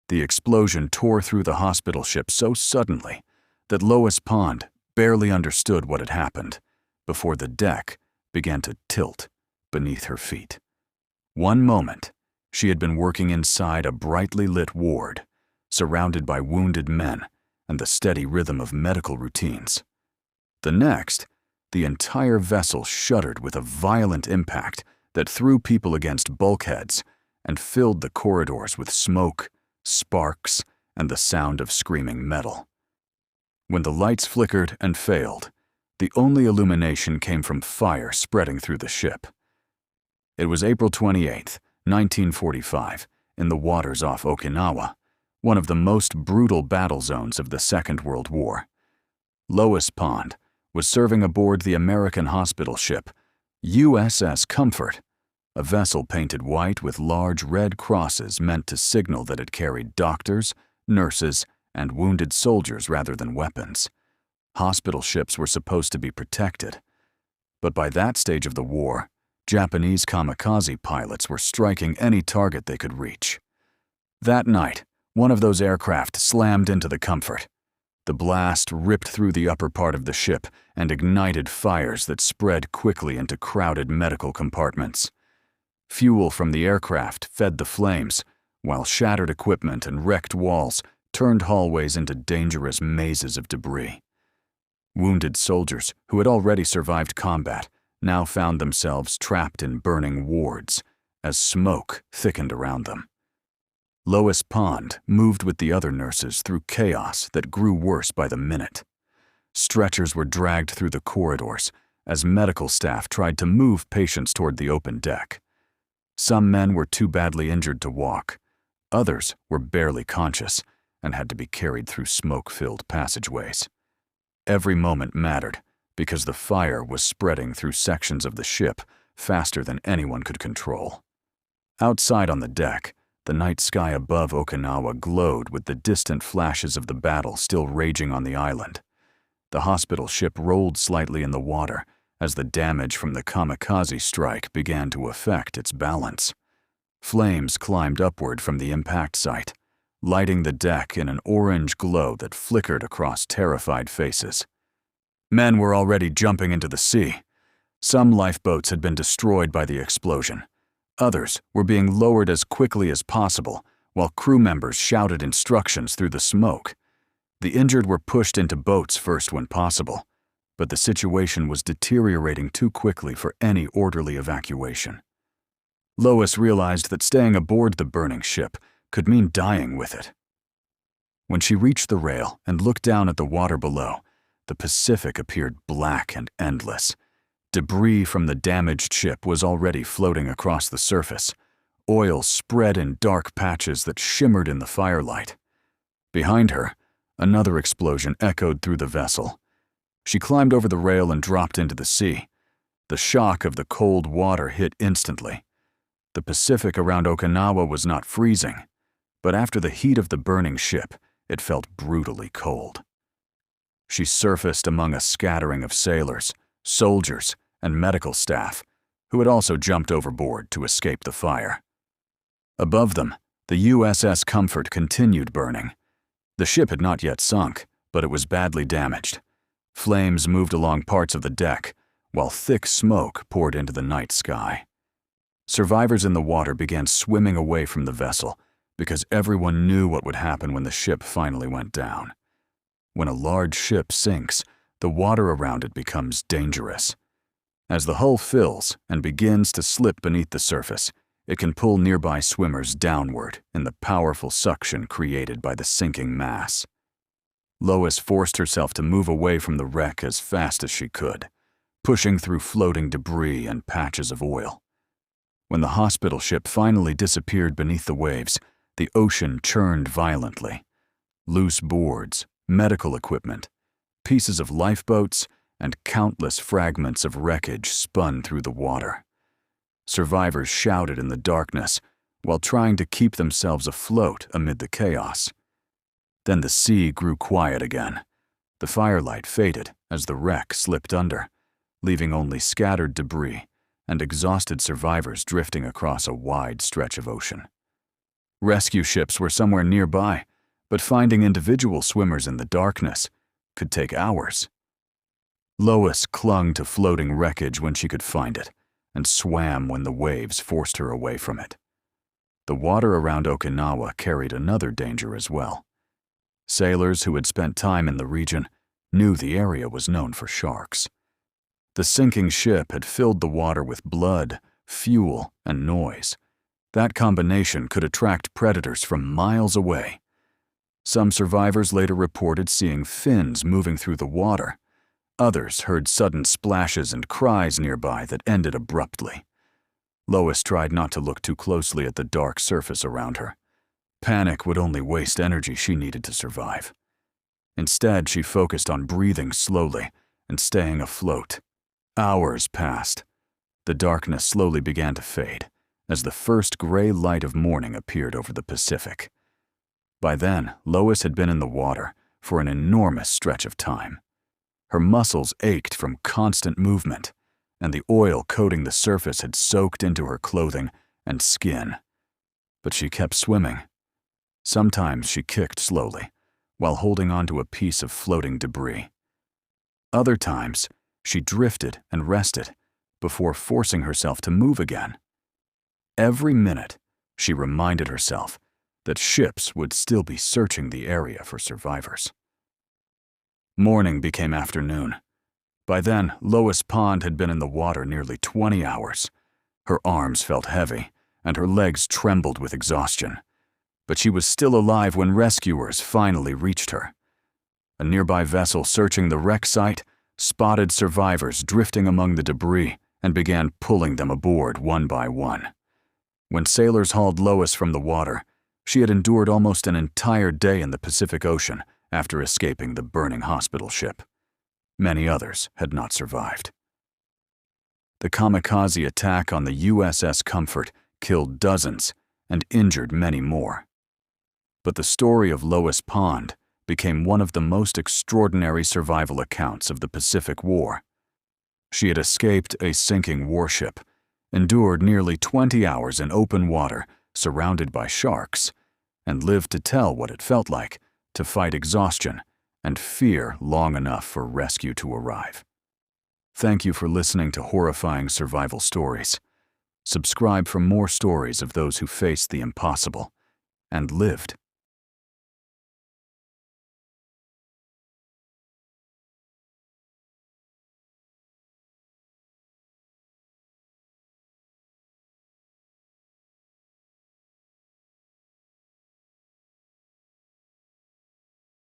The explosion tore through the hospital ship so suddenly that Lois Pond barely understood what had happened before the deck began to tilt beneath her feet. One moment, she had been working inside a brightly lit ward, surrounded by wounded men and the steady rhythm of medical routines. The next, the entire vessel shuddered with a violent impact that threw people against bulkheads and filled the corridors with smoke, sparks, and the sound of screaming metal. When the lights flickered and failed, the only illumination came from fire spreading through the ship. It was April 28, 1945, in the waters off Okinawa, one of the most brutal battle zones of the Second World War. Lois Pond was serving aboard the American hospital ship USS Comfort, a vessel painted white with large red crosses meant to signal that it carried doctors, nurses, and wounded soldiers rather than weapons. Hospital ships were supposed to be protected. But by that stage of the war, Japanese kamikaze pilots were striking any target they could reach. That night, one of those aircraft slammed into the Comfort. The blast ripped through the upper part of the ship and ignited fires that spread quickly into crowded medical compartments. Fuel from the aircraft fed the flames, while shattered equipment and wrecked walls turned hallways into dangerous mazes of debris. Wounded soldiers who had already survived combat now found themselves trapped in burning wards as smoke thickened around them. Lois Pond moved with the other nurses through chaos that grew worse by the minute. Stretchers were dragged through the corridors as medical staff tried to move patients toward the open deck. Some men were too badly injured to walk. Others were barely conscious and had to be carried through smoke-filled passageways. Every moment mattered because the fire was spreading through sections of the ship faster than anyone could control. Outside on the deck, the night sky above Okinawa glowed with the distant flashes of the battle still raging on the island. The hospital ship rolled slightly in the water as the damage from the kamikaze strike began to affect its balance. Flames climbed upward from the impact site, lighting the deck in an orange glow that flickered across terrified faces. Men were already jumping into the sea. Some lifeboats had been destroyed by the explosion. Others were being lowered as quickly as possible, while crew members shouted instructions through the smoke. The injured were pushed into boats first when possible, but the situation was deteriorating too quickly for any orderly evacuation. Lois realized that staying aboard the burning ship could mean dying with it. When she reached the rail and looked down at the water below, the Pacific appeared black and endless. Debris from the damaged ship was already floating across the surface. Oil spread in dark patches that shimmered in the firelight. Behind her, another explosion echoed through the vessel. She climbed over the rail and dropped into the sea. The shock of the cold water hit instantly. The Pacific around Okinawa was not freezing, but after the heat of the burning ship, it felt brutally cold. She surfaced among a scattering of sailors, soldiers, and medical staff who had also jumped overboard to escape the fire. Above them, the USS Comfort continued burning. The ship had not yet sunk, but it was badly damaged. Flames moved along parts of the deck, while thick smoke poured into the night sky. Survivors in the water began swimming away from the vessel because everyone knew what would happen when the ship finally went down. When a large ship sinks, the water around it becomes dangerous. As the hull fills and begins to slip beneath the surface, it can pull nearby swimmers downward in the powerful suction created by the sinking mass. Lois forced herself to move away from the wreck as fast as she could, pushing through floating debris and patches of oil. When the hospital ship finally disappeared beneath the waves, the ocean churned violently. Loose boards, medical equipment, pieces of lifeboats, and countless fragments of wreckage spun through the water. Survivors shouted in the darkness while trying to keep themselves afloat amid the chaos. Then the sea grew quiet again. The firelight faded as the wreck slipped under, leaving only scattered debris and exhausted survivors drifting across a wide stretch of ocean. Rescue ships were somewhere nearby, but finding individual swimmers in the darkness could take hours. Lois clung to floating wreckage when she could find it, and swam when the waves forced her away from it. The water around Okinawa carried another danger as well. Sailors who had spent time in the region knew the area was known for sharks. The sinking ship had filled the water with blood, fuel, and noise. That combination could attract predators from miles away. Some survivors later reported seeing fins moving through the water. Others heard sudden splashes and cries nearby that ended abruptly. Lois tried not to look too closely at the dark surface around her. Panic would only waste energy she needed to survive. Instead, she focused on breathing slowly and staying afloat. Hours passed. The darkness slowly began to fade as the first gray light of morning appeared over the Pacific. By then, Lois had been in the water for an enormous stretch of time. Her muscles ached from constant movement, and the oil coating the surface had soaked into her clothing and skin. But she kept swimming. Sometimes she kicked slowly, while holding onto a piece of floating debris. Other times, she drifted and rested before forcing herself to move again. Every minute, she reminded herself that ships would still be searching the area for survivors. Morning became afternoon. By then, Lois Pond had been in the water nearly 20 hours. Her arms felt heavy, and her legs trembled with exhaustion. But she was still alive when rescuers finally reached her. A nearby vessel searching the wreck site spotted survivors drifting among the debris and began pulling them aboard one by one. When sailors hauled Lois from the water, she had endured almost an entire day in the Pacific Ocean after escaping the burning hospital ship. Many others had not survived. The kamikaze attack on the USS Comfort killed dozens and injured many more. But the story of Lois Pond became one of the most extraordinary survival accounts of the Pacific War. She had escaped a sinking warship, endured nearly 20 hours in open water surrounded by sharks, and lived to tell what it felt like to fight exhaustion and fear long enough for rescue to arrive. Thank you for listening to Horrifying Survival Stories. Subscribe for more stories of those who faced the impossible and lived